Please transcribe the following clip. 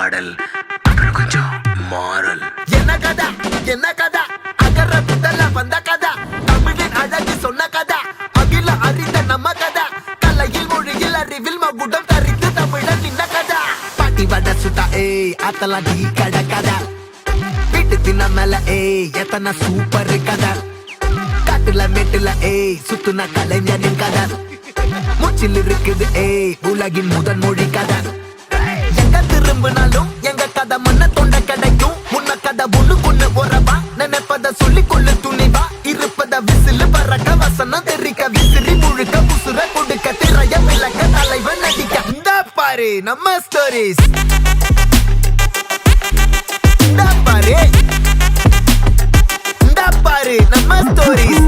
பாடல் அப்புறம் கொஞ்சம் மாறல். என்ன கதா அகர முதல வந்த கதா தமிழின் அழகு சொன்ன கதா அகில அறிந்த நம்ம கதா கலையில் மொழியில் அறிவில் மகுடம் தரித்து தமிழன் நின்ன கதா பாட்டி வட சுட்டா அத்தலாம் டீ கட கதா வீட்டு தின்ன மேல எத்தனை சூப்பர் கதா காட்டுல மேட்டுல சுத்துன கலைஞனின் கதா மூச்சில் இருக்குது உலகின் முதன் மொழி கதா எங்க திரும்பினாலும் எங்க கதை மண்ண தொண்ட கிடைக்கும் முன்ன கதை ஒண்ணு உறவா நினைப்பத சொல்லிக் கொள்ளு துணிவா இருப்பத விசிலு பறக்க வசனம் தெரிக்க விசிறி முழுக்க புசுர கொடுக்க திரைய விளக்க தலைவன் நடிக்க இந்த பாரு நம்ம ஸ்டோரிஸ் இந்த பாரு நம்ம ஸ்டோரிஸ்